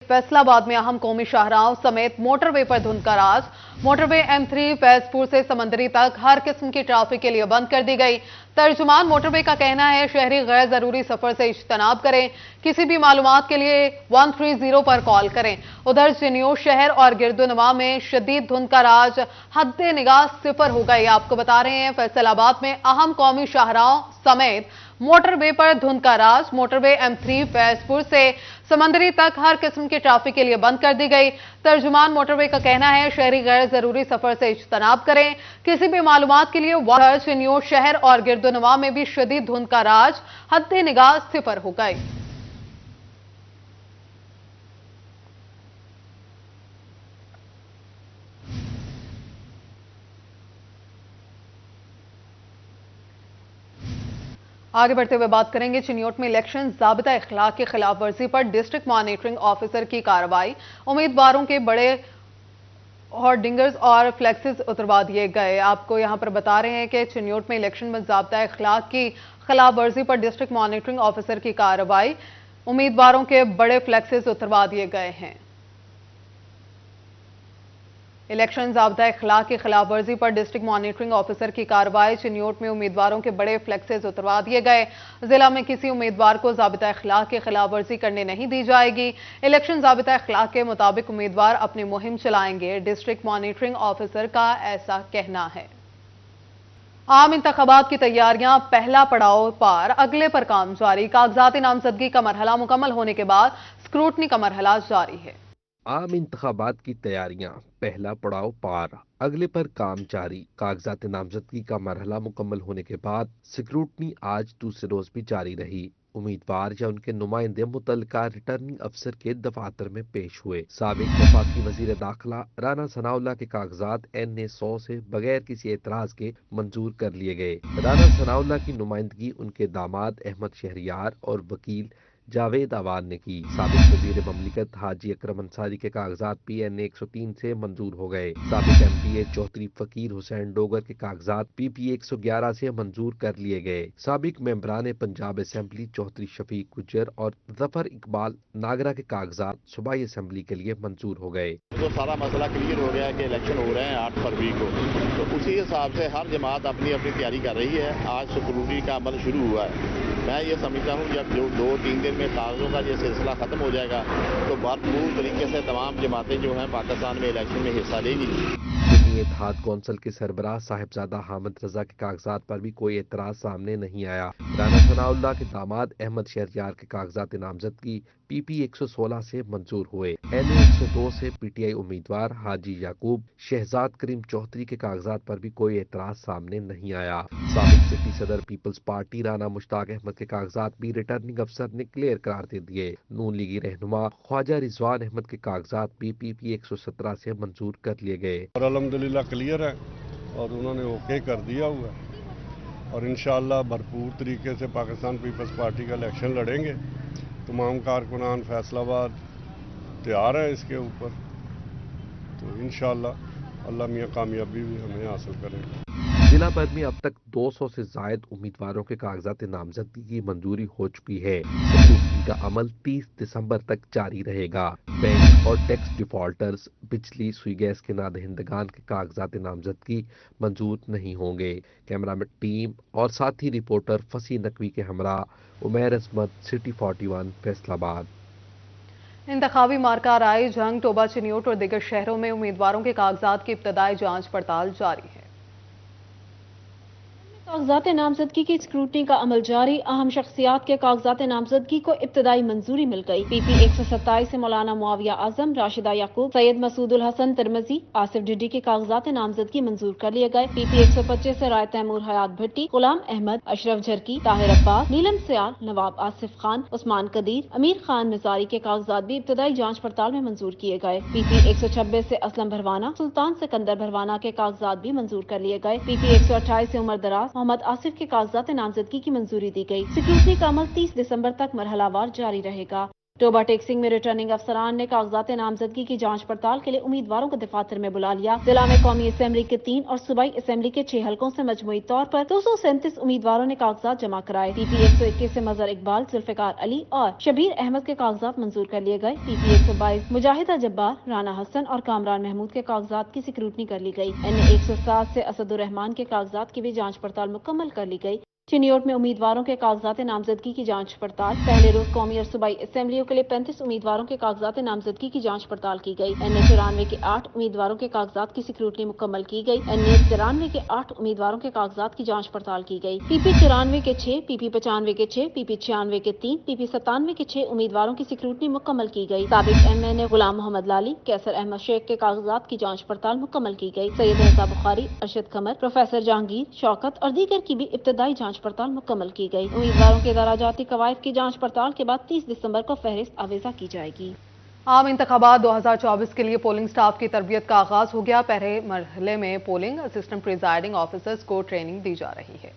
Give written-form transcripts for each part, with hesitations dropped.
फैसलाबाद में अहम कौमी शाहराहों समेत मोटरवे पर धुंध का राज। मोटरवे M3 फैजपुर से समंदरी तक हर किस्म की ट्रैफिक के लिए बंद कर दी गई। तर्जुमान मोटरवे का कहना है शहरी गैर जरूरी सफर से इज्तनाब करें। किसी भी मालूमात के लिए 130 पर कॉल करें। उधर चिन्यो शहर और गिरदोनवा में शदीद धुंध का राज हद निगाह सिफर हो गई। आपको बता रहे हैं फैसलाबाद में अहम कौमी शाहराहों समेत मोटरवे पर धुंध का राज। मोटरवे M3 फैजपुर से समंदरी तक हर किस्म की ट्रैफिक के लिए बंद कर दी गई। तर्जुमान मोटरवे का कहना है शहरी गैर जरूरी सफर से इज्तनाब करें। किसी भी मालूमात के लिए चिन्यो शहर और गिरदोनवा में भी शदीद धुंध का राज हद निगाह सिफर हो गई। आगे बढ़ते हुए बात करेंगे चिन्योट में इलेक्शन ज़ाबिता इखलाक की खिलाफ वर्जी पर डिस्ट्रिक्ट मॉनिटरिंग ऑफिसर की कार्रवाई। उम्मीदवारों के बड़े होर्डिंग्स और फ्लेक्सेस उतरवा दिए गए। आपको यहां पर बता रहे हैं कि चिन्योट में इलेक्शन में ज़ाबिता इखलाक की खिलाफ वर्जी पर डिस्ट्रिक्ट मॉनिटरिंग ऑफिसर की कार्रवाई। उम्मीदवारों के बड़े फ्लेक्सेस उतरवा दिए गए हैं। इलेक्शन ज़ाबिता इखलाक की खिलाफ वर्जी पर डिस्ट्रिक्ट मॉनिटरिंग ऑफिसर की कार्रवाई। चिन्योट में उम्मीदवारों के बड़े फ्लेक्सेस उतरवा दिए गए। जिला में किसी उम्मीदवार को ज़ाबिता इखलाक की खिलाफ वर्जी करने नहीं दी जाएगी। इलेक्शन ज़ाबिता इखलाक के मुताबिक उम्मीदवार अपनी मुहिम चलाएंगे। डिस्ट्रिक्ट मॉनिटरिंग ऑफिसर का ऐसा कहना है। आम इंतखाबात की तैयारियां पहला पड़ाव पार, अगले पर काम जारी। कागजाती नामजदगी का मरहला मुकम्मल होने के बाद स्क्रूटनी का मरहला जारी है। आम इंतखाबात की तैयारियां पहला पड़ाव पार, अगले पर काम जारी। कागजात नामजदगी का मरहला मुकम्मल होने के बाद स्क्रूटनी आज दूसरे रोज भी जारी रही। उम्मीदवार या उनके नुमाइंदे मुतल्लिका रिटर्निंग अफसर के दफातर में पेश हुए। साबिक वफाकी वजीर दाखिला राना सनाउल्लाह के कागजात NA 100 से बगैर किसी एतराज के मंजूर कर लिए गए। राना सनाउल्लाह की नुमाइंदगी उनके दामाद अहमद शहरियार और वकील जावेद आवान ने की। साबिक वजीर ममलिकत हाजी अकरम अंसारी के कागजात PNA 103 से मंजूर हो गए। साबिक MPA चौधरी फकीर हुसैन डोगर के कागजात PP 111 से मंजूर कर लिए गए। साबिक मेंबरान पंजाब असेंबली चौधरी शफीक गुज्जर और जफर इकबाल नागरा के कागजात सूबाई असेंबली के लिए मंजूर हो गए। तो सारा मसला क्लियर हो गया है कि इलेक्शन हो रहे हैं 8 फरवरी को, तो उसी हिसाब से हर जमात अपनी अपनी तैयारी कर रही है। आज स्क्रूटनी का अमल शुरू हुआ है। मैं ये समझता हूँ जब जो 2-3 दिन में कागजों का ये सिलसिला खत्म हो जाएगा तो भरपूर तरीके से तमाम जमातें जो हैं पाकिस्तान में इलेक्शन में हिस्सा लेंगी। इत्तेहाद कौंसिल के सरबराह साहिबजादा हामिद रजा के कागजात पर भी कोई एतराज सामने नहीं आया। राना सनाउल्लाह के दामाद अहमद शहरियार के कागजात नामजदगी PP 116 से मंजूर हुए। NA 102 से PTI उम्मीदवार हाजी याकूब शहजाद करीम चौधरी के कागजात पर भी कोई एतराज सामने नहीं आया। साबिक सिटी सदर पीपल्स पार्टी राना मुश्ताक अहमद के कागजात भी रिटर्निंग अफसर ने क्लियर करार दे दिए। नून लीगी रहनुमा ख्वाजा रिजवान अहमद के कागजात भी PP 117 से मंजूर कर लिए गए। और अल्हम्दुलिल्लाह क्लियर है और उन्होंने ओके कर दिया हुआ है और इंशाअल्लाह भरपूर तरीके से पाकिस्तान पीपल्स पार्टी का इलेक्शन लड़ेंगे। तमाम कारकुनान फैसलाबाद तैयार है इसके ऊपर, तो इंशाअल्लाह अल्लाह मियां कामयाबी भी हमें हासिल करेंगे। जिला भर में अब तक 200 से जायद उम्मीदवारों के कागजात नामजदगी की मंजूरी हो चुकी है। स्क्रूटनी का अमल 30 दिसंबर तक जारी रहेगा। बैंक और टैक्स डिफॉल्टर्स, बिजली सुई गैस के नादहिंदगान के कागजात नामजदगी मंजूर नहीं होंगे। कैमरामैन टीम और साथी रिपोर्टर फसी नकवी के हमरा उमैर अजमत, सिटी 41 फैसलाबाद। इंतखाबी मार्का राय जंग टोबा चिन्योट और दीगर शहरों में उम्मीदवारों के कागजात की इब्तदाई जांच पड़ताल जारी है। कागजात नामजदगी की स्क्रूटनी का अमल जारी। अहम शख्सियात के कागजात नामजदगी को इब्तदाई मंजूरी मिल गई। PP 127 से मौलाना मुआविया आजम, राशिदा याकूब, सैयद मसूदुल हसन तिरमिजी, आसिफ डिडी के कागजात नामजदगी मंजूर कर लिए गए। PP 125 से राय तैमूर हयात भट्टी, गुलाम अहमद, अशरफ झरकी, ताहिर अब्बास, नीलम सियाल, नवाब आसिफ खान, उस्मान कदीर, अमीर खान मिजारी के कागजात भी इब्तदाई जांच पड़ताल में मंजूर किए गए। PP 126 से असलम भरवाना, सुल्तान सिकंदर भरवाना के कागजात भी मंजूर कर लिए गए। PP 128 से उमर दराज, मोहम्मद आसिफ के कागजात नामजदगी की मंजूरी दी गई। स्क्रूटनी का अमल 30 दिसंबर तक मरहलावार जारी रहेगा। टोबा टेक्सिंग में रिटर्निंग अफसरान ने कागजात नामजदगी की जांच पड़ताल के लिए उम्मीदवारों को दफातर में बुला लिया। जिला में कौमी असेंबली के 3 और सूबाई असेंबली के 6 हलकों से मजमूई तौर पर 237 उम्मीदवारों ने कागजात जमा कराए। PP 121 से मजहर इकबाल, जुल्फिकार अली और शबीर अहमद के कागजात मंजूर कर लिए गए। PP 122 मुजाहिदा जब्बार, राना हसन और कामरान महमूद के कागजात की स्क्रूटनी कर ली गई। NA 107 से असदुर रहमान के कागजात की भी जांच पड़ताल मुकम्मल कर ली गई। चिनियोट में उम्मीदवारों के कागजात नामजदगी की जांच पड़ताल। पहले रोज कौमी और सूबाई असेंबलियों के लिए 35 उम्मीदवारों के कागजात नामजदगी की जांच पड़ताल की गई। NA 94 के 8 उम्मीदवारों के कागजात की स्क्रूटनी मुकम्मल की गई। NA 93 के 8 उम्मीदवारों के कागजात की जांच पड़ताल की गई। PP 94 के 6, PP 95 के 6, PP 96 के 3, PP 97 के 6 उम्मीदवारों की स्क्रूटनी मुकम्मल की गई। साबिक MNA गुलाम मोहम्मद लाली, कैसर अहमद शेख के कागजात की जांच पड़ताल मुकम्मल की गई। सैयद रजा बुखारी, अरशद कमर, प्रोफेसर जहांगीर, शौकत और दीगर की भी इब्तदाई जांच पड़ताल मुकम्मल की गई। उम्मीदवारों के दराजाती कवायद की जांच पड़ताल के बाद 30 दिसंबर को फहरिस्त आवेजा की जाएगी। आम इंतखाबात 2024 के लिए पोलिंग स्टाफ की तरबियत का आगाज हो गया। पहले मरहले में पोलिंग असिस्टेंट प्रिजाइडिंग ऑफिसर्स को ट्रेनिंग दी जा रही है।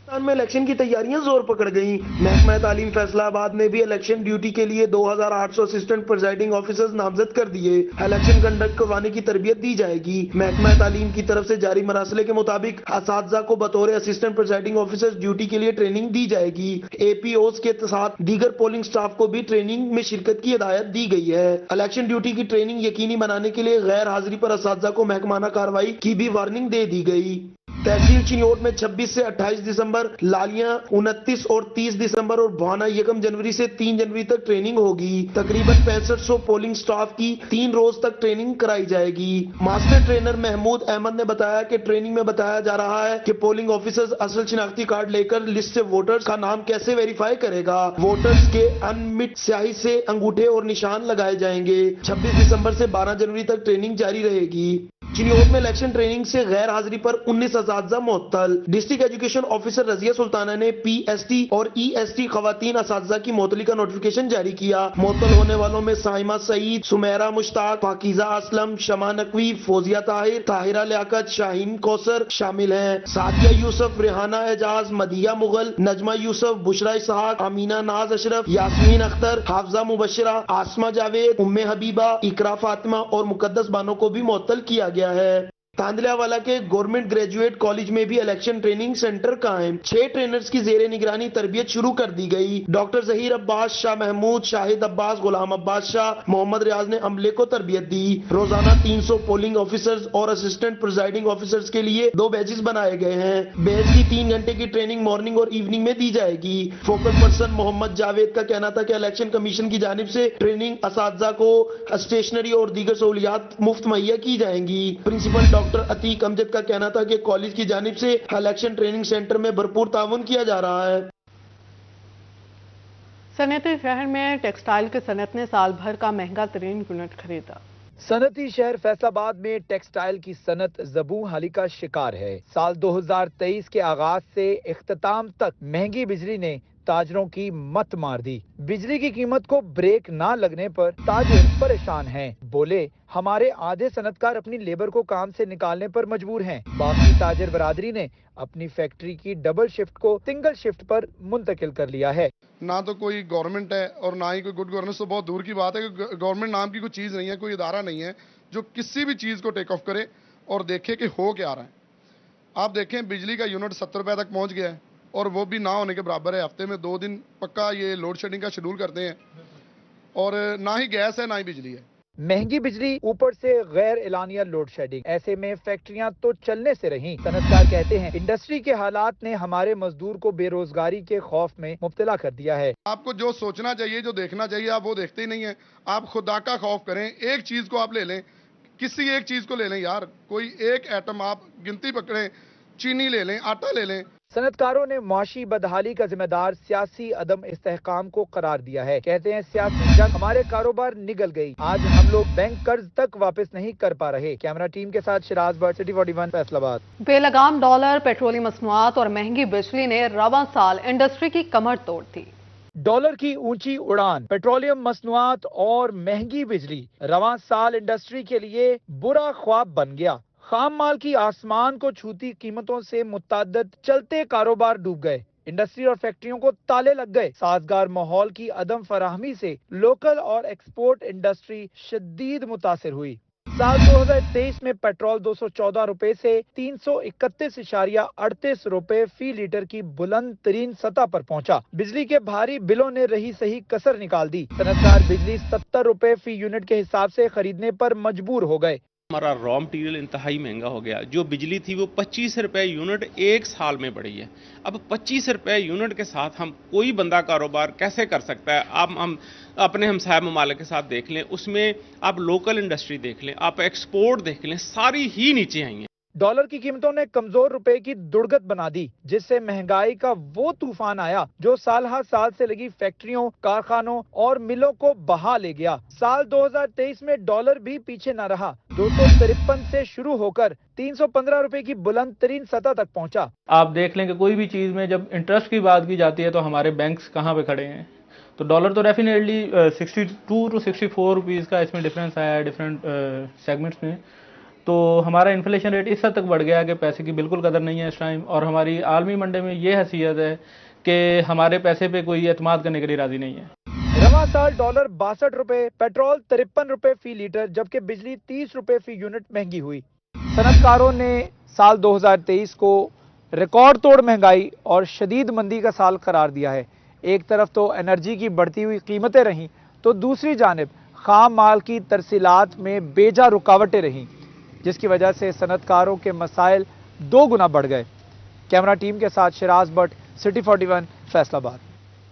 पाकिस्तान में इलेक्शन की तैयारियां जोर पकड़ गईं। महकमा तालीम फैसलाबाद ने भी इलेक्शन ड्यूटी के लिए 2800 असिस्टेंट प्रिजाइडिंग ऑफिसर्स नामजद कर दिए। इलेक्शन कंडक्ट करवाने की तरबियत दी जाएगी। महकमा तालीम की तरफ से जारी मरासले के मुताबिक असातिज़ा को बतौर असिस्टेंट प्रिजाइडिंग ऑफिसर्स ड्यूटी के लिए ट्रेनिंग दी जाएगी। APOs के साथ दीगर पोलिंग स्टाफ को भी ट्रेनिंग में शिरकत की हिदायत दी गई है। इलेक्शन ड्यूटी की ट्रेनिंग यकीनी बनाने के लिए गैर हाजिरी पर असातिज़ा को महकमाना कार्रवाई की भी वार्निंग दे दी गई। तहसील चिन्योट में 26 से 28 दिसंबर, लालियां 29 और 30 दिसंबर और भाना 1 जनवरी से 3 जनवरी तक ट्रेनिंग होगी। तकरीबन 6500 पोलिंग स्टाफ की 3 रोज तक ट्रेनिंग कराई जाएगी। मास्टर ट्रेनर महमूद अहमद ने बताया कि ट्रेनिंग में बताया जा रहा है कि पोलिंग ऑफिसर्स असल शिनाख्ती कार्ड लेकर लिस्ट से वोटर्स का नाम कैसे वेरीफाई करेगा। वोटर्स के अनमिट स्याही से अंगूठे और निशान लगाए जाएंगे। 26 दिसंबर से 12 जनवरी तक ट्रेनिंग जारी रहेगी। चिन्योट में इलेक्शन ट्रेनिंग से गैर हाजिरी पर 19 असातिज़ा मुअत्तल। District education officer Razia Sultana ने PST और EST खवातीन असातिज़ा की मुअत्तली का नोटिफिकेशन जारी किया। मुअत्तल होने वालों में साइमा सईद, सुमेरा मुश्ताक, पाकीज़ा असलम, शमा नकवी, फौजिया ताहिर, ताहिरा लियाकत, शाहीन कौसर शामिल हैं। सादिया यूसुफ, रेहाना एजाज, मदिया मुगल, नजमा यूसुफ, बुशरा इसहाक, अमीना नाज अशरफ, यास्मीन अख्तर, हाफजा मुबशरा, आसमा जावेद, उम्मे हबीबा, इकरा फातिमा और मुकद्दस बानो को भी मुअत्तल किया गया है। तांदलियावाला के गवर्नमेंट ग्रेजुएट कॉलेज में भी इलेक्शन ट्रेनिंग सेंटर कायम। 6 ट्रेनर्स की जेरे निगरानी तरबियत शुरू कर दी गई। डॉक्टर जहीर अब्बास, शाह महमूद, शाहिद अब्बास, गुलाम अब्बास शाह, मोहम्मद रियाज ने अमले को तरबियत दी। रोजाना 300 पोलिंग ऑफिसर्स और असिस्टेंट प्रिजाइडिंग ऑफिसर्स के लिए 2 बैचेस बनाए गए हैं। बैच की 3 घंटे की ट्रेनिंग मॉर्निंग और इवनिंग में दी जाएगी। फोकस पर्सन मोहम्मद जावेद का कहना था कि इलेक्शन कमीशन की जानिब से ट्रेनिंग असातिज़ा को स्टेशनरी और दीगर सहूलियात मुफ्त मुहैया की जाएंगी। प्रिंसिपल डॉक्टर अतीक अमजद का कहना था कि कॉलेज की जानिब से इलेक्शन ट्रेनिंग सेंटर में भरपूर ताउन किया जा रहा है। सनअती शहर में टेक्सटाइल की सनअत ने साल भर का महंगा तरीन यूनिट खरीदा। सनअती शहर फैसलाबाद में टेक्सटाइल की सनत ज़बू हाली का शिकार है। साल 2023 के आगाज से इख्तिताम तक महंगी बिजली ने ताजरों की मत मार दी। बिजली की कीमत को ब्रेक ना लगने पर ताजिर परेशान हैं। बोले, हमारे आधे सनतकार अपनी लेबर को काम से निकालने पर मजबूर हैं। बाकी ताजिर बरादरी ने अपनी फैक्ट्री की डबल शिफ्ट को सिंगल शिफ्ट पर मुंतकिल कर लिया है। ना तो कोई गवर्नमेंट है और ना ही कोई गुड गवर्नेंस, तो बहुत दूर की बात है कि गवर्नमेंट नाम की कोई चीज़ नहीं है, कोई इदारा नहीं है जो किसी भी चीज़ को टेक ऑफ करे और देखे कि हो क्या रहा है। आप देखें, बिजली का यूनिट 70 रुपये तक पहुँच गया है और वो भी ना होने के बराबर है। हफ्ते में 2 दिन पक्का ये लोड शेडिंग का शेड्यूल करते हैं और ना ही गैस है ना ही बिजली है। महंगी बिजली ऊपर से गैर एलानिया लोड शेडिंग, ऐसे में फैक्ट्रियां तो चलने से रहीं। सनतकार कहते हैं, इंडस्ट्री के हालात ने हमारे मजदूर को बेरोजगारी के खौफ में मुब्तला कर दिया है। आपको जो सोचना चाहिए, जो देखना चाहिए, आप वो देखते ही नहीं है। आप खुदा का खौफ करें, एक चीज को आप ले लें, किसी एक चीज को ले लें यार, कोई एक एटम आप गिनती पकड़ें, चीनी ले लें, आटा ले लें। सनतकारों ने मुआशी बदहाली का जिम्मेदार सियासी अदम इस्तेहकाम को करार दिया है। कहते हैं, सियासी जंग हमारे कारोबार निगल गई। आज हम लोग बैंक कर्ज तक वापस नहीं कर पा रहे। कैमरा टीम के साथ शिराज बट, सिटी 41 फैसलाबाद। बेलगाम डॉलर, पेट्रोलियम मसनूआत और महंगी बिजली ने रवां साल इंडस्ट्री की कमर तोड़ दी। डॉलर की ऊंची उड़ान, पेट्रोलियम मसनूआत और महंगी बिजली रवां साल इंडस्ट्री के लिए बुरा ख्वाब बन गया। खाम माल की आसमान को छूती कीमतों से मुतअद्दिद चलते कारोबार डूब गए। इंडस्ट्री और फैक्ट्रियों को ताले लग गए। साजगार माहौल की अदम फराहमी से लोकल और एक्सपोर्ट इंडस्ट्री शदीद मुतासिर हुई। साल 2023 में पेट्रोल 214 रुपए से 331.38 रुपए फी लीटर की बुलंद तरीन सतह पर पहुंचा। बिजली के भारी बिलों ने रही सही कसर निकाल दी। सनतकार बिजली 70 रुपए फी यूनिट के हिसाब से खरीदने पर मजबूर हो गए। हमारा रॉ मटीरियल इंतहाई महंगा हो गया। जो बिजली थी वो 25 रुपए यूनिट एक साल में बढ़ी है। अब 25 रुपए यूनिट के साथ हम कोई बंदा कारोबार कैसे कर सकता है? आप हम अपने हमसाया ममालिक के साथ देख लें, उसमें आप लोकल इंडस्ट्री देख लें, आप एक्सपोर्ट देख लें, सारी ही नीचे आई हैं। डॉलर की कीमतों ने कमजोर रुपए की दुर्गत बना दी, जिससे महंगाई का वो तूफान आया जो साल हर साल से लगी फैक्ट्रियों, कारखानों और मिलों को बहा ले गया। साल 2023 में डॉलर भी पीछे न रहा। 253 से शुरू होकर 315 रुपए की बुलंद तरीन सतह तक पहुंचा। आप देख लें कि कोई भी चीज में जब इंटरेस्ट की बात की जाती है तो हमारे बैंक्स कहाँ पे खड़े हैं। तो डॉलर तो डेफिनेटली 62 टू 64 रुपीज़ का इसमें डिफरेंस आया है डिफरेंट सेगमेंट्स में। तो हमारा इन्फ्लेशन रेट इस हद तक बढ़ गया कि पैसे की बिल्कुल कदर नहीं है इस टाइम। और हमारी आलमी मंडी में ये हैसियत है कि हमारे पैसे पे कोई एतमाद करने के लिए राजी नहीं है। रवां साल डॉलर 62 रुपए, पेट्रोल 53 रुपए फी लीटर, जबकि बिजली 30 रुपए फी यूनिट महंगी हुई। सनतकारों ने साल 2023 को रिकॉर्ड तोड़ महंगाई और शदीद मंदी का साल करार दिया है। एक तरफ तो एनर्जी की बढ़ती हुई कीमतें रहीं, तो दूसरी जानिब खाम माल की तरसीलात में बेजा रुकावटें रहीं, जिसकी वजह से सनतकारों के मसाइल 2 गुना बढ़ गए। कैमरा टीम के साथ शिराज भट्ट, सिटी 41, फैसलाबाद।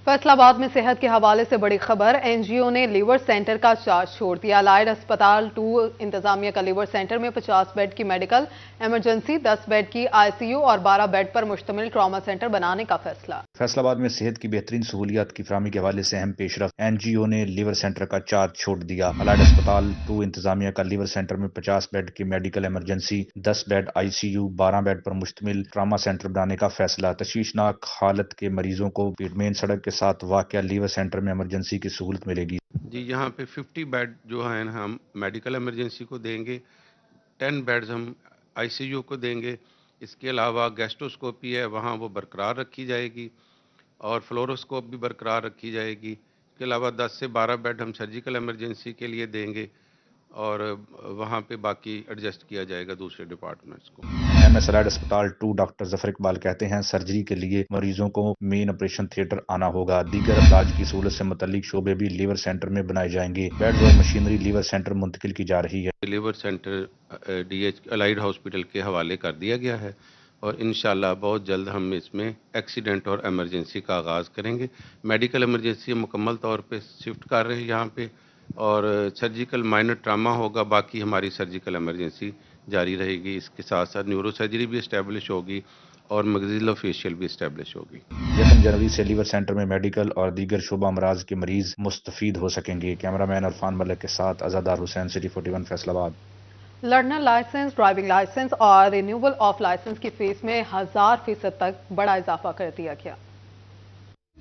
फैसलाबाद में सेहत के हवाले से बड़ी खबर। एनजीओ ने लीवर सेंटर का चार्ज छोड़ दिया। अलाइड अस्पताल 2 इंतजामिया का लीवर सेंटर में 50 बेड की मेडिकल इमरजेंसी, 10 बेड की आईसीयू और 12 बेड पर मुश्तमिल ट्रॉमा सेंटर बनाने का फैसला। फैसलाबाद में सेहत की बेहतरीन सहूलियात की फराहमी के हवाले से अहम पेशरफ। एनजीओ ने लीवर सेंटर का चार्ज छोड़ दिया। अलाइड अस्पताल 2 इंतजामिया का लीवर सेंटर में 50 बेड की medical emergency, 10 bed ICU, 12 bed पर मुश्तमिल ट्रॉमा सेंटर बनाने का फैसला। तशवीशनाक हालत के मरीजों को मेन सड़क के साथ वाक़या लीवर सेंटर में इमरजेंसी की सहूलत मिलेगी। जी, यहाँ पे 50 बेड जो है हम मेडिकल इमरजेंसी को देंगे, 10 बेड्स हम आईसीयू को देंगे। इसके अलावा गैस्ट्रोस्कोपी है, वहाँ वो बरकरार रखी जाएगी और फ्लोरोस्कोप भी बरकरार रखी जाएगी। इसके अलावा 10 से 12 बेड हम सर्जिकल इमरजेंसी के लिए देंगे और वहाँ पे बाकी एडजस्ट किया जाएगा दूसरे डिपार्टमेंट्स को। एमएस अलाइड अस्पताल 2 डॉक्टर जफर इकबाल कहते हैं, सर्जरी के लिए मरीजों को मेन ऑपरेशन थिएटर आना होगा। दीगर इलाज की सहूलत से मुतल्लिक शोबे भी लीवर सेंटर में बनाए जाएंगे। बेड्स और मशीनरी लीवर सेंटर मुंतकिल की जा रही है। Liver centre DH allied hospital के हवाले कर दिया गया है और इंशाल्लाह बहुत जल्द हम इसमें एक्सीडेंट और इमरजेंसी का आगाज़ करेंगे। मेडिकल इमरजेंसी मुकम्मल तौर पे शिफ्ट कर रहे हैं यहाँ पे और सर्जिकल माइनर ट्रामा होगा। बाकी हमारी सर्जिकल इमरजेंसी जारी रहेगी। इसके साथ साथ न्यूरो सर्जरी भी इस्टेब्लिश होगी और मैग्जिलोफेशियल भी इस्टेब्लिश होगी। 1 जनवरी से लीवर सेंटर में मेडिकल और दीगर शुबा अमराज के मरीज मुस्तफीद हो सकेंगे। कैमरामैन अरफान मलिक के साथ Azadar Hussain, city 41, Faisalabad. Learner licence, driving licence और रिन्यूअल ऑफ लाइसेंस की फीस में 1000% तक बड़ा इजाफा कर दिया गया।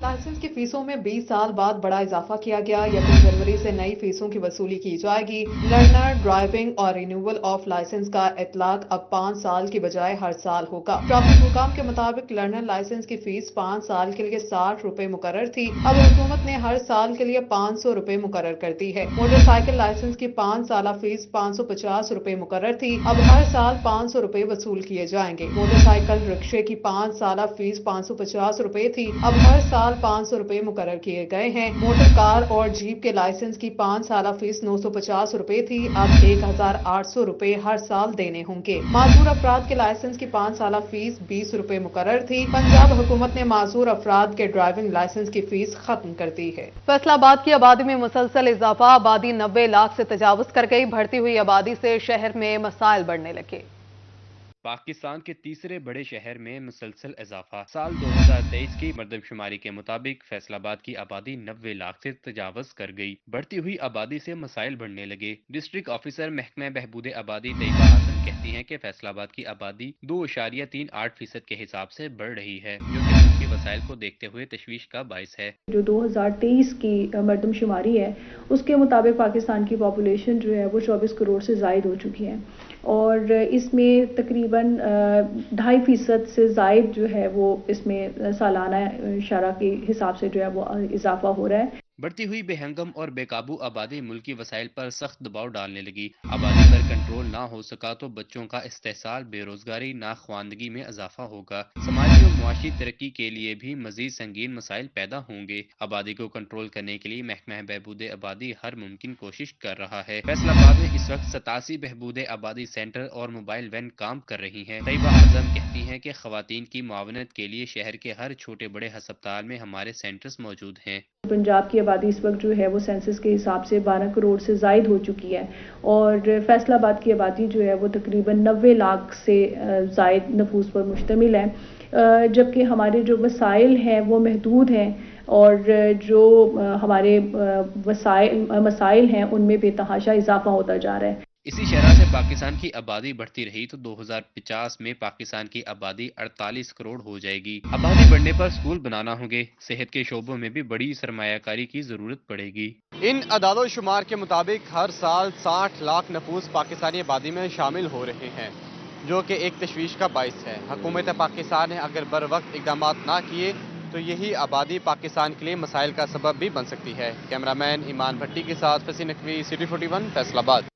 लाइसेंस की फीसों में 20 साल बाद बड़ा इजाफा किया गया। 1 जनवरी से नई फीसों की वसूली की जाएगी। लर्नर, ड्राइविंग और रिन्यूअल ऑफ लाइसेंस का इतलाक अब 5 साल की बजाय हर साल होगा। ट्रैफिक हुकाम के मुताबिक लर्नर लाइसेंस की फीस 5 साल के लिए 60 रुपए मुकर्रर थी। अब हुकूमत ने हर साल के लिए 500 रुपए मुकर्रर कर दी है। मोटरसाइकिल लाइसेंस की 5 साल फीस 550 रुपए मुकर्रर थी। अब हर साल 500 रुपए वसूल किए जाएंगे। मोटरसाइकिल रिक्शे की 5 साल फीस 550 रुपए थी। अब हर साल 500 रुपए मुकर्रर किए गए हैं। मोटर कार और जीप के लाइसेंस की 5 साल फीस 950 रुपए थी। अब 1800 रुपए हर साल देने होंगे। माजूर अफराद के लाइसेंस की 5 साल फीस 20 रुपए मुकर्रर थी। पंजाब हुकूमत ने माजूर अफराद के ड्राइविंग लाइसेंस की फीस खत्म कर दी है। फैसलाबाद की आबादी में मुसलसल इजाफा। आबादी 90 लाख से तजावुज कर गई। बढ़ती हुई आबादी से शहर में मसाइल बढ़ने लगे। पाकिस्तान के तीसरे बड़े शहर में मुसलसल इजाफा। साल 2023 की मरदमशुमारी के मुताबिक फैसलाबाद की आबादी 90 लाख से तजावज कर गई। बढ़ती हुई आबादी से मसाइल बढ़ने लगे। डिस्ट्रिक्ट ऑफिसर महकमा बहबूद आबादी तैयबा हसन कहती हैं कि फैसलाबाद की आबादी 2.38% के हिसाब से बढ़ रही है, जो कि उसकी मसाइल को देखते हुए तशवीश का बाइस है। जो 2023 की मरदम शुमारी है उसके मुताबिक पाकिस्तान की पॉपुलेशन जो है वो 24 करोड़ से ज़ायद हो चुकी है और इसमें तकरीबन 2.5% से ज़ायद जो है वो इसमें सालाना शरह के हिसाब से जो है वो इजाफा हो रहा है। बढ़ती हुई बेहंगम और बेकाबू आबादी मुल्की वसाइल पर सख्त दबाव डालने लगी। आबादी पर कंट्रोल ना हो सका तो बच्चों का इस्तेहसाल, बेरोजगारी, नाख्वानदगी में इजाफा होगा। समाजी और मुआशी तरक्की के लिए भी मजीद संगीन मसाइल पैदा होंगे। आबादी को कंट्रोल करने के लिए महकमा बहबूद आबादी हर मुमकिन कोशिश कर रहा है। फैसलाबाद में इस वक्त 87 बहबूद आबादी सेंटर और मोबाइल वैन काम कर रही हैं। तैयबा आजम कहती हैं कि खवातीन की मुआवनत के लिए शहर के हर छोटे बड़े हस्पताल में हमारे सेंटर्स मौजूद हैं। पंजाब की आबादी इस वक्त जो है वो सेंसस के हिसाब से 12 करोड़ से ज़ायद हो चुकी है और फैसलाबाद की आबादी जो है वो तकरीबन 90 लाख से ज़ायद नफूस पर मुश्तमिल है, जबकि हमारे जो वसाइल हैं वो महदूद हैं और जो हमारे मसाइल हैं उनमें बेतहाशा इजाफा होता जा रहा है। इसी शरह से पाकिस्तान की आबादी बढ़ती रही तो 2050 में पाकिस्तान की आबादी 48 करोड़ हो जाएगी। आबादी बढ़ने पर स्कूल बनाना होंगे। सेहत के शोबों में भी बड़ी सरमायाकारी की जरूरत पड़ेगी। इन अदादो शुमार के मुताबिक हर साल 60 लाख नफूस पाकिस्तानी आबादी में शामिल हो रहे हैं, जो कि एक तशवीश का बाइस है। हुकूमत पाकिस्तान ने अगर बर वक्त इकदाम ना किए तो यही आबादी पाकिस्तान के लिए मसाइल का सबब भी बन सकती है। कैमरामैन ईमान भट्टी के साथ फसी नकवी, सिटी 41, फैसलाबाद।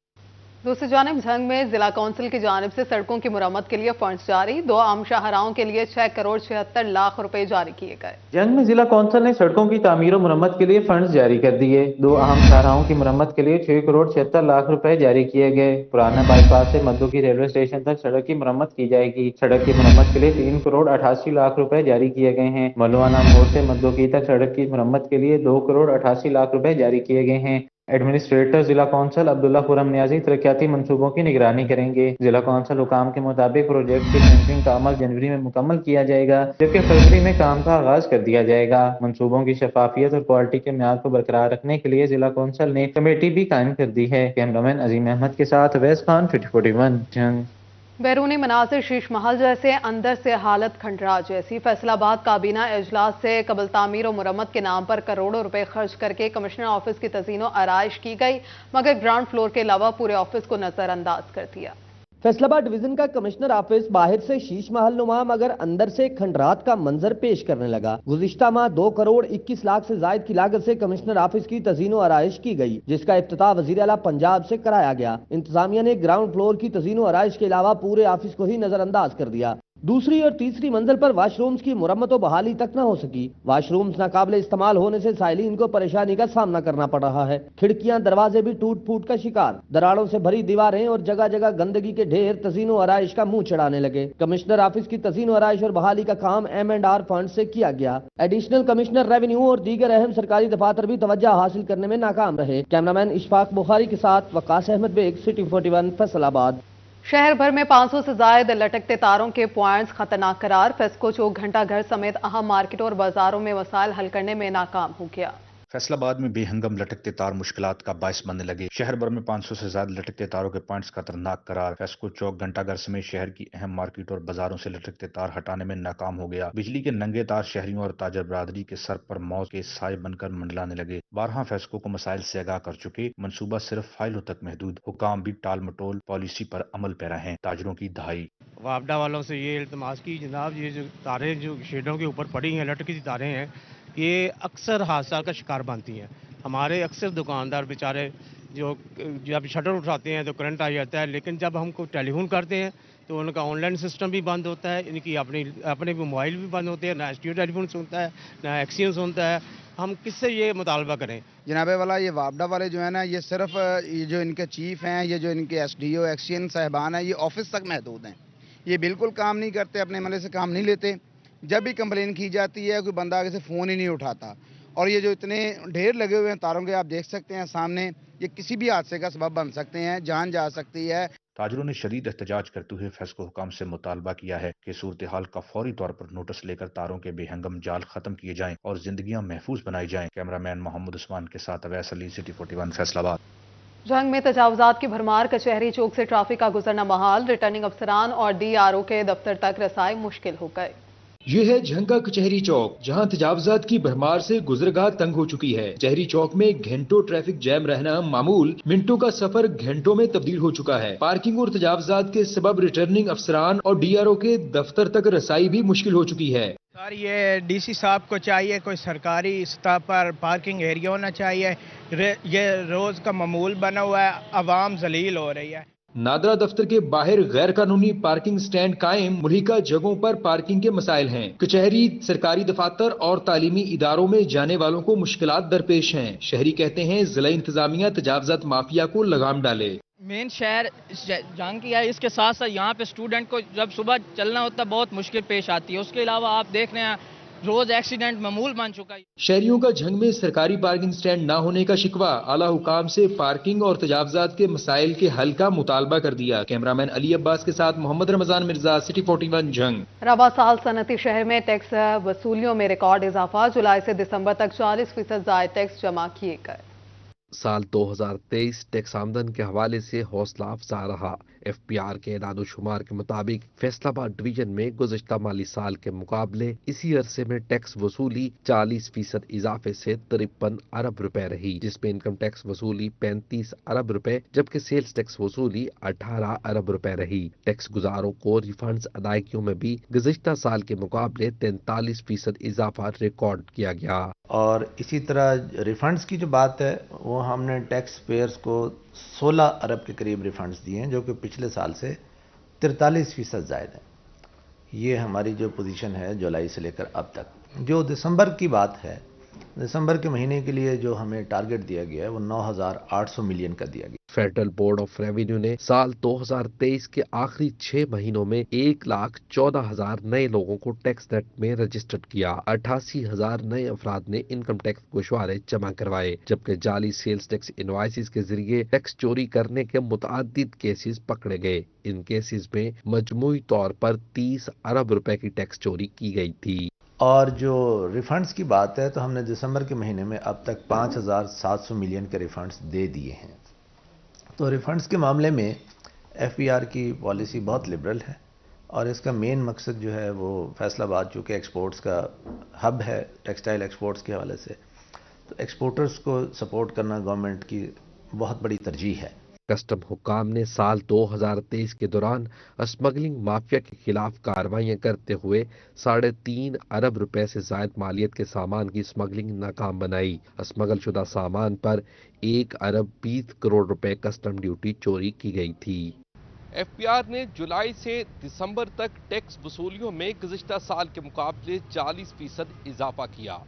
दूसरी जानिब झंग में जिला कौंसिल की जानिब से सड़कों की मुरम्मत के लिए फंड्स जारी। 2 आम शाहराहों के लिए 6 करोड़ 76 लाख रुपए जारी किए गए। झंग में जिला कौंसिल ने सड़कों की तामीर और मुरम्मत के लिए फंड्स जारी कर दिए। 2 अहम शाहराहों की मुरम्मत के लिए 6 करोड़ 76 लाख रुपए जारी किए गए। पुराना बाईपास से मद्दू की रेलवे स्टेशन तक सड़क की मुरम्मत की जाएगी। सड़क की मुरम्मत के लिए 3 करोड़ 88 लाख रुपए जारी किए गए हैं। मलुआना मोड़ से मद्दू की तक सड़क की मुरम्मत के लिए 2 करोड़ 88 लाख रुपए जारी किए गए हैं। एडमिनिस्ट्रेटर जिला कौंसिल अब्दुल्ला खुरम नियाजी तरक्याती मंसूबों की निगरानी करेंगे। जिला कौंसिल हुकाम के मुताबिक प्रोजेक्ट की टेंडरिंग का अमल जनवरी में मुकम्मल किया जाएगा, जबकि फरवरी में काम का आगाज कर दिया जाएगा। मंसूबों की शफाफियत और क्वालिटी के म्यार को बरकरार रखने के लिए जिला कौंसिल ने कमेटी भी कायम कर दी है। कैमरामैन अजीम अहमद के साथ अवैस खान, 41 जंग। बैरूनी मनासिर शीश महल जैसे, अंदर से हालत खंडरा जैसी। फैसलाबाद काबीना इजलास से कबल तामीर और मुरम्मत के नाम पर करोड़ों रुपए खर्च करके कमिश्नर ऑफिस की तज़ीनो आराइश की गई, मगर ग्राउंड फ्लोर के अलावा पूरे ऑफिस को नजरअंदाज कर दिया। फैसलाबाद डिवीजन का कमिश्नर ऑफिस बाहर से शीश महल नुमा मगर अंदर से खंडरात का मंजर पेश करने लगा। गुज़िश्ता माह 2 करोड़ 21 लाख से जायद की लागत से कमिश्नर ऑफिस की तज़ीनो आराइश की गई, जिसका इफ्तिताह वज़ीर आला पंजाब से कराया गया। इंतजामिया ने ग्राउंड फ्लोर की तज़ीनो आराइश के अलावा पूरे ऑफिस को ही नजरअंदाज कर दिया। दूसरी और तीसरी मंजिल पर वाशरूम्स की मुरम्मत और बहाली तक न हो सकी। वाशरूम्स नाकाबिले इस्तेमाल होने से साइलिन को परेशानी का सामना करना पड़ रहा है। खिड़कियां दरवाजे भी टूट फूट का शिकार, दरारों से भरी दीवारें और जगह जगह गंदगी के ढेर तज़ीनो आराइश का मुंह चढ़ाने लगे। कमिश्नर ऑफिस की तज़ीनो आराइश और बहाली का काम M&R फंड से किया गया। एडिशनल कमिश्नर रेवेन्यू और दीगर अहम सरकारी दफातर भी तवज्जो हासिल करने में नाकाम रहे। कैमरामैन इशफाक बुखारी के साथ वकास अहमद बेग, सिटी 41, फैसलाबाद। शहर भर में 500 से ज्यादा लटकते तारों के पॉइंट्स खतरनाक करार। फेस्को चौक, घंटा घर समेत अहम मार्केटों और बाजारों में मसाइल हल करने में नाकाम हो गया। फैसलाबाद में बेहंगम लटकते तार मुश्किलात का बायस बनने लगे। शहर भर में 500 से ज्यादा लटकते तारों के पॉइंट्स खतरनाक करार। फेस्को चौक, घंटाघर समेत शहर की अहम मार्केट और बाजारों से लटकते तार हटाने में नाकाम हो गया। बिजली के नंगे तार शहरियों और ताजर बरादरी के सर पर मौत के साए बनकर मंडलाने लगे। 12 फेस्को को मसाइल से आगाह कर चुके, मंसूबा सिर्फ फाइलों तक महदूद। हुकाम भी टाल मटोल पॉलिसी पर अमल पैरा है। ताजरों की दहाई। वापडा वालों से ये इल्तमास की जनाब, ये जो तारें जो शेडों के ऊपर पड़ी हैं, लटकी तारें हैं, ये अक्सर हादसा का शिकार बनती हैं। हमारे अक्सर दुकानदार बेचारे जो जब शटर उठाते हैं तो करंट आ जाता है, लेकिन जब हमको टेलीफोन करते हैं तो उनका ऑनलाइन सिस्टम भी बंद होता है, इनकी अपने मोबाइल भी बंद होते हैं, ना एसटीओ टेलीफोन सुनता है ना एक्सीएन सुनता है। हम किससे ये मुतालबा करें? जनाबे वाला ये वापडा वाले जो है ना, ये सिर्फ ये जो इनके चीफ हैं, ये जो इनके एसडीओ एक्सीएन साहबान हैं, ये ऑफिस तक महदूद हैं। ये बिल्कुल काम नहीं करते, अपने मले से काम नहीं लेते। जब भी कंप्लेन की जाती है कोई बंदा आगे से फ़ोन ही नहीं उठाता। और ये जो इतने ढेर लगे हुए हैं तारों के, आप देख सकते हैं सामने, ये किसी भी हादसे का सबब बन सकते हैं, जान जा सकती है। ताजरों ने शदीद एहतजाज करते हुए फेस्को हुकाम से मुतालबा किया है कि सूरत हाल का फौरी तौर पर नोटिस लेकर तारों के बेहंगम जाल खत्म किए जाएं और जिंदगियां महफूज बनाई जाएं। कैमरामैन मोहम्मद उस्मान के साथ अवैस अली, सिटी 41, फैसलाबाद। जंग में तजावुजात की भरमार। कचहरी चौक से ट्रैफिक का गुजरना महाल। रिटर्निंग अफसरान और DRO के दफ्तर तक रसाई मुश्किल हो गए। یہ ہے جھنگا کچہری چوک، جہاں تجاوزات کی بھرمار سے گزرگاہ تنگ ہو چکی ہے۔ کچہری چوک میں گھنٹوں ٹریفک جیم رہنا معمول، منٹوں کا سفر گھنٹوں میں تبدیل ہو چکا ہے۔ پارکنگ اور تجاوزات کے سبب ریٹرننگ افسران اور ڈی آر او کے دفتر تک رسائی بھی مشکل ہو چکی ہے۔ سر یہ ڈی سی صاحب کو چاہیے کوئی سرکاری سطح پر پارکنگ ایریا ہونا چاہیے، یہ روز کا معمول بنا ہوا ہے، عوام ذلیل ہو رہی ہے۔ نادرا دفتر کے باہر غیر قانونی پارکنگ سٹینڈ قائم، ملحقہ جگہوں پر پارکنگ کے مسائل ہیں۔ کچہری، سرکاری دفاتر اور تعلیمی اداروں میں جانے والوں کو مشکلات درپیش ہیں۔ شہری کہتے ہیں ضلع انتظامیہ تجاوزات مافیا کو لگام ڈالے۔ مین شہر جنگ کیا ہے، اس کے ساتھ ساتھ یہاں پہ اسٹوڈنٹ کو جب صبح چلنا ہوتا ہے بہت مشکل پیش آتی ہے۔ اس کے علاوہ آپ دیکھ رہے ہیں روز ایکسیڈنٹ معمول بن چکا ہے۔ شہریوں کا جھنگ میں سرکاری پارکنگ سٹینڈ نہ ہونے کا شکوہ، اعلیٰ حکام سے پارکنگ اور تجاوزات کے مسائل کے حل کا مطالبہ کر دیا۔ کیمرامین علی عباس کے ساتھ محمد رمضان مرزا، سٹی 41 جھنگ۔ رواں سال صنعتی شہر میں ٹیکس وصولیوں میں ریکارڈ اضافہ، جولائی سے دسمبر تک 40% زائد ٹیکس جمع کیے گئے۔ سال 2023 ٹیکس آمدن کے حوالے سے حوصلہ افزا رہا۔ ایف پی آر کے اعداد و شمار کے مطابق فیصل آباد ڈویژن میں گزشتہ مالی سال کے مقابلے اسی عرصے میں ٹیکس وصولی 40% اضافے سے 53 ارب روپے رہی، جس میں انکم ٹیکس وصولی 35 ارب روپے جبکہ سیلز ٹیکس وصولی 18 ارب روپے رہی۔ ٹیکس گزاروں کو ریفنڈز ادائیگیوں میں بھی گزشتہ سال کے مقابلے 43% اضافہ ریکارڈ کیا گیا۔ اور اسی طرح ریفنڈز کی جو بات ہے وہ ہم نے ٹیکس پیئرز کو 16 ارب کے قریب ریفنڈز دیے ہیں، جو کہ پچھلے سال سے 43% زائد ہے۔ یہ ہماری جو پوزیشن ہے جولائی سے لے کر اب تک۔ جو دسمبر کی بات ہے، دسمبر کے مہینے کے لیے جو ہمیں ٹارگٹ دیا گیا ہے وہ 9,800 ملین کا دیا گیا۔ فیڈرل بورڈ آف ریونیو نے سال 2023 کے آخری 6 مہینوں میں 1,14,000 نئے لوگوں کو ٹیکس نیٹ میں رجسٹرڈ کیا۔ 88,000 نئے افراد نے انکم ٹیکس گوشوارے جمع کروائے، جبکہ جعلی سیلز ٹیکس انوائسز کے ذریعے ٹیکس چوری کرنے کے متعدد کیسز پکڑے گئے۔ ان کیسز میں مجموعی طور پر 30 ارب روپے کی ٹیکس چوری کی گئی تھی۔ اور جو ریفنڈز کی بات ہے تو ہم نے دسمبر کے مہینے میں اب تک 5,700 ملین کے ریفنڈز دے دیے ہیں۔ تو ریفنڈز کے معاملے میں ایف پی آر کی پالیسی بہت لبرل ہے، اور اس کا مین مقصد جو ہے وہ فیصل آباد چونکہ ایکسپورٹس کا ہب ہے ٹیکسٹائل ایکسپورٹس کے حوالے سے، تو ایکسپورٹرز کو سپورٹ کرنا گورنمنٹ کی بہت بڑی ترجیح ہے۔ کسٹم حکام نے سال 2023 کے دوران اسمگلنگ مافیا کے خلاف کارروائیاں کرتے ہوئے 3.5 ارب روپے سے زائد مالیت کے سامان کی اسمگلنگ ناکام بنائی۔ اسمگل شدہ سامان پر 1 ارب 20 کروڑ روپے کسٹم ڈیوٹی چوری کی گئی تھی۔ ایف پی آر نے جولائی سے دسمبر تک ٹیکس وصولیوں میں گزشتہ سال کے مقابلے 40% اضافہ کیا۔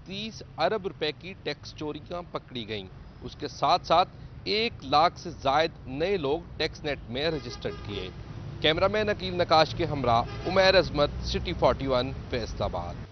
30 ارب روپے کی ٹیکس چوریاں پکڑی گئیں۔ اس کے ساتھ ساتھ 1 لاکھ سے زائد نئے لوگ ٹیکس نیٹ میں رجسٹرڈ کیے۔ کیمرامین عقیل نقاش کے ہمراہ عمیر عظمت، سٹی 41 فیصل آباد۔